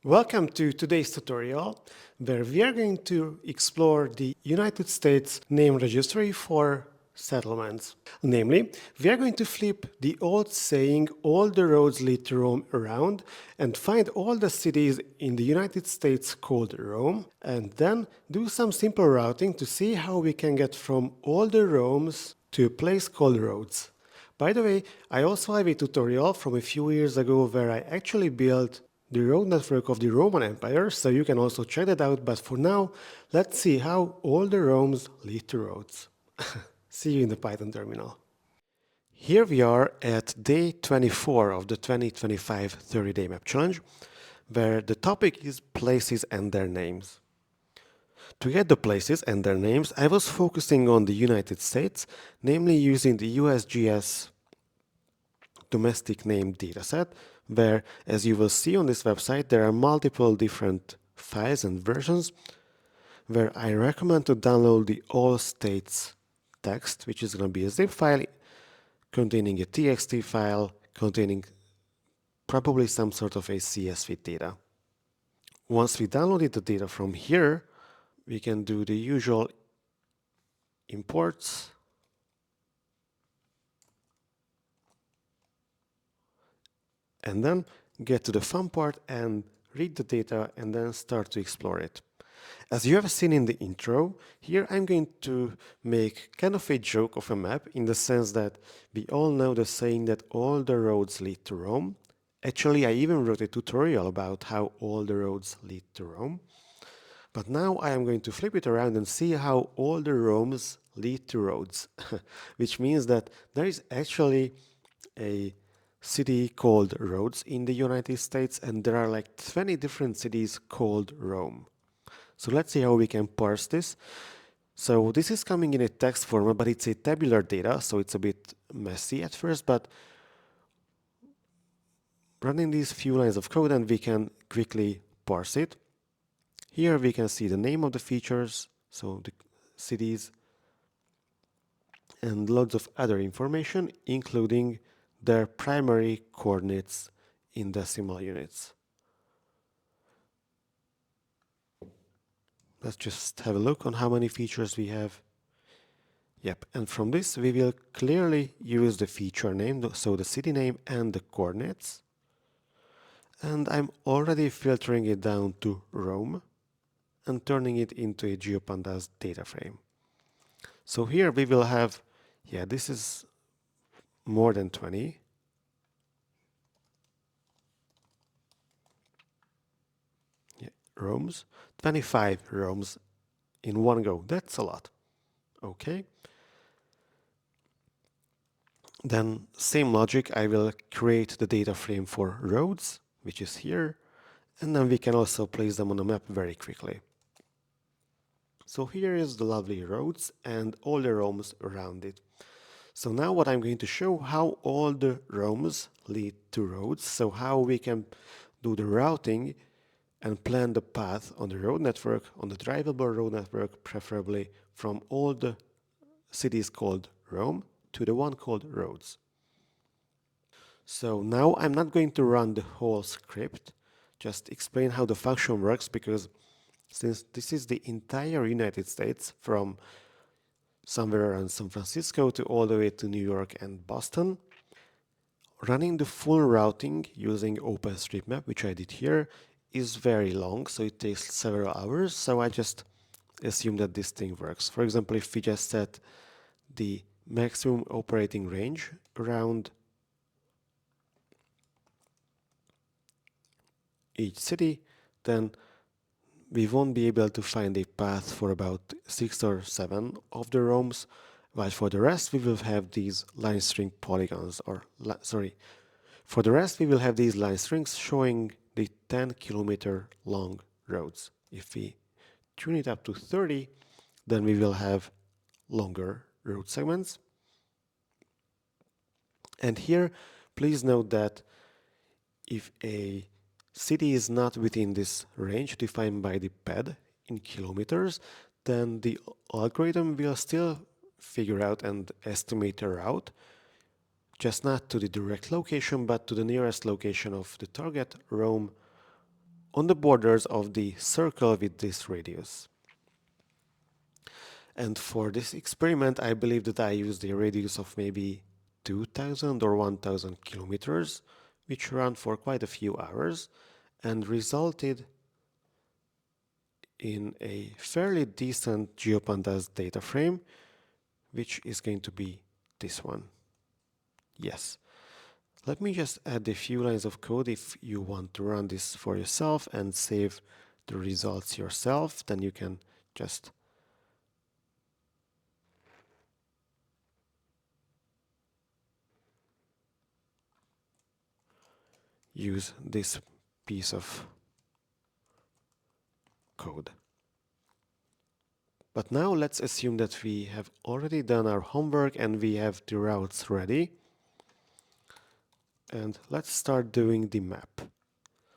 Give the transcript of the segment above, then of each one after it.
Welcome to today's tutorial, where we are going to explore the United States name registry for settlements. Namely, we are going to flip the old saying, all the roads lead to Rome, around and find all the cities in the United States called Rome, and then do some simple routing to see how we can get from all the Romes to a place called Rhodes. By the way, I also have a tutorial from a few years ago where I actually built the road network of the Roman Empire, so you can also check that out, but for now, let's see how all the Romes lead to Rhodes. See you in the Python terminal. Here we are at day 24 of the 2025 30-day map challenge, where the topic is places and their names. To get the places and their names, I was focusing on the United States, namely using the USGS domestic name dataset, where, as you will see on this website, there are multiple different files and versions, where I recommend to download the all states text, which is going to be a zip file containing a txt file containing probably some sort of a CSV data. Once we downloaded the data from here, we can do the usual imports and then get to the fun part and read the data and then start to explore it. As you have seen in the intro, here I'm going to make kind of a joke of a map in the sense that we all know the saying that all the roads lead to Rome. Actually, I even wrote a tutorial about how all the roads lead to Rome. But now I am going to flip it around and see how all the Romes lead to Rhodes, which means that there is actually a city called Rhodes in the United States, and there are like 20 different cities called Rome. So let's see how we can parse this. So this is coming in a text format, but it's a tabular data, so it's a bit messy at first, but running these few lines of code and we can quickly parse it. Here we can see the name of the features, so the cities, and loads of other information, including their primary coordinates in decimal units. Let's just have a look on how many features we have. Yep, and from this we will clearly use the feature name, so the city name and the coordinates. And I'm already filtering it down to Rome and turning it into a GeoPandas data frame. So here we will have, this is more than 20. Romes, 25 Romes in one go. That's a lot. Okay. Then same logic, I will create the data frame for roads, which is here, and then we can also place them on the map very quickly. So here is the lovely roads and all the Romes around it. So now what I'm going to show how all the Romes lead to roads, so how we can do the routing and plan the path on the road network, on the drivable road network, preferably from all the cities called Rome to the one called Rhodes. So now I'm not going to run the whole script, just explain how the function works, because since this is the entire United States from somewhere around San Francisco to all the way to New York and Boston, running the full routing using OpenStreetMap, which I did here, is very long, so it takes several hours, so I just assume that this thing works. For example, if we just set the maximum operating range around each city, then we won't be able to find a path for about 6 or 7 of the Romes, while for the rest we will have these line string polygons, for the rest we will have these line strings showing the 10-kilometer long roads. If we tune it up to 30, then we will have longer road segments. And here, please note that if a city is not within this range defined by the pad in kilometers, then the algorithm will still figure out and estimate a route, just not to the direct location, but to the nearest location of the target, Rome, on the borders of the circle with this radius. And for this experiment, I believe that I used a radius of maybe 2000 or 1000 kilometers, which ran for quite a few hours and resulted in a fairly decent GeoPandas data frame, which is going to be this one. Yes. Let me just add a few lines of code if you want to run this for yourself and save the results yourself, then you can just use this piece of code. But now let's assume that we have already done our homework and we have the routes ready. And let's start doing the map.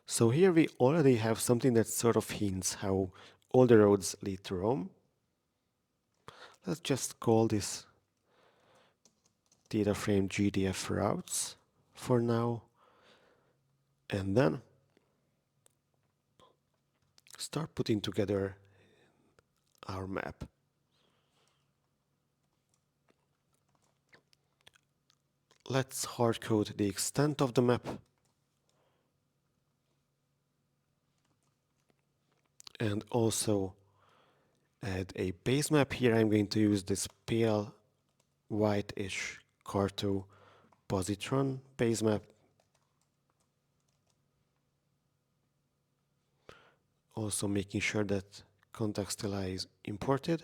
So here we already have something that sort of hints how all the roads lead to Rome. Let's just call this data frame GDF routes for now. And then start putting together our map. Let's hardcode the extent of the map. And also add a base map here. I'm going to use this pale whitish Carto positron base map. Also making sure that context.li is imported.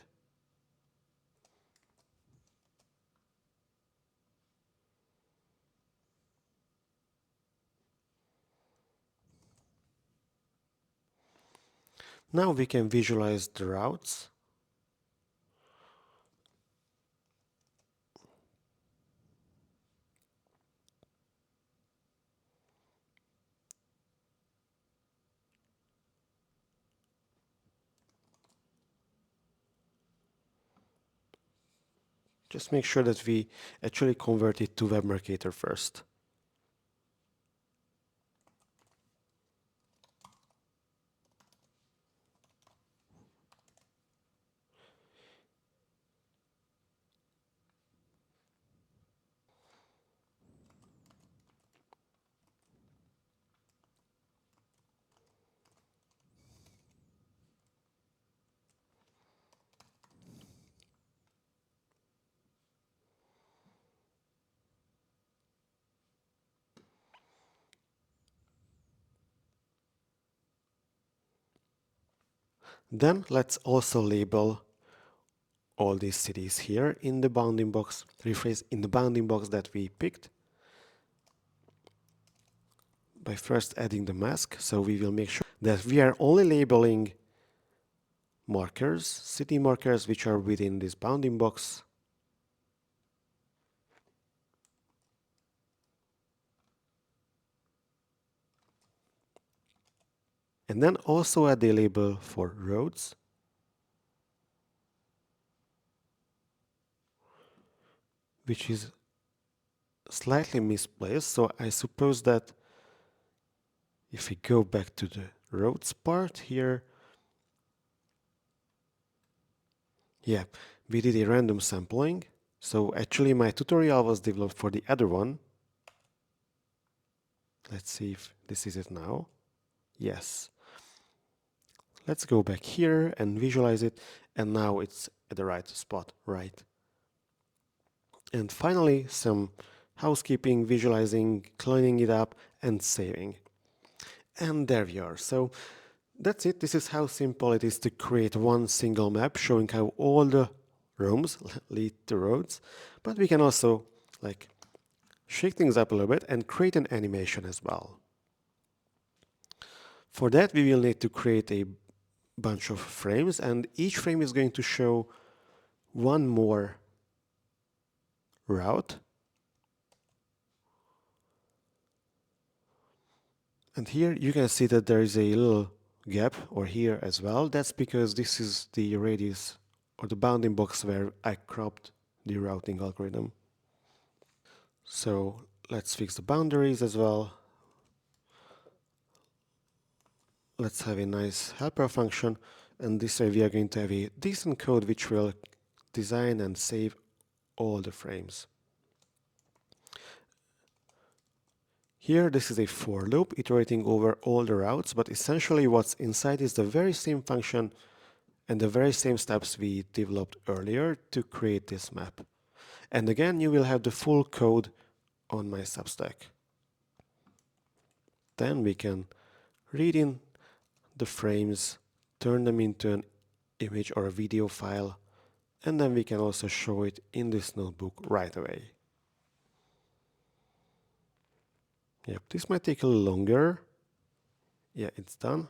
Now we can visualize the routes. Just make sure that we actually convert it to WebMercator first. Then let's also label all these cities here in the bounding box, rephrase in the bounding box that we picked by first adding the mask. So we will make sure that we are only labeling markers, city markers, which are within this bounding box. And then also add a label for roads. Which is slightly misplaced. So I suppose that if we go back to the roads part here, yeah, we did a random sampling. So actually my tutorial was developed for the other one. Let's see if this is it now. Yes. Let's go back here and visualize it. And now it's at the right spot, right? And finally, some housekeeping, visualizing, cleaning it up, and saving. And there we are. So that's it. This is how simple it is to create one single map showing how all the rooms lead to roads. But we can also like shake things up a little bit and create an animation as well. For that, we will need to create a bunch of frames, and each frame is going to show one more route. And here you can see that there is a little gap, or here as well. That's because this is the radius or the bounding box where I cropped the routing algorithm. So let's fix the boundaries as well. let's have a nice helper function, and this way we are going to have a decent code which will design and save all the frames. Here this is a for loop iterating over all the routes, but essentially what's inside is the very same function and the very same steps we developed earlier to create this map. And again, you will have the full code on my Substack. Then we can read in the frames, turn them into an image or a video file, and then we can also show it in this notebook right away. Yep, this might take a little longer. Yeah, it's done.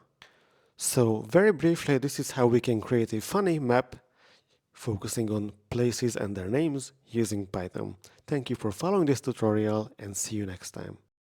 So very briefly, this is how we can create a funny map focusing on places and their names using Python. Thank you for following this tutorial and see you next time.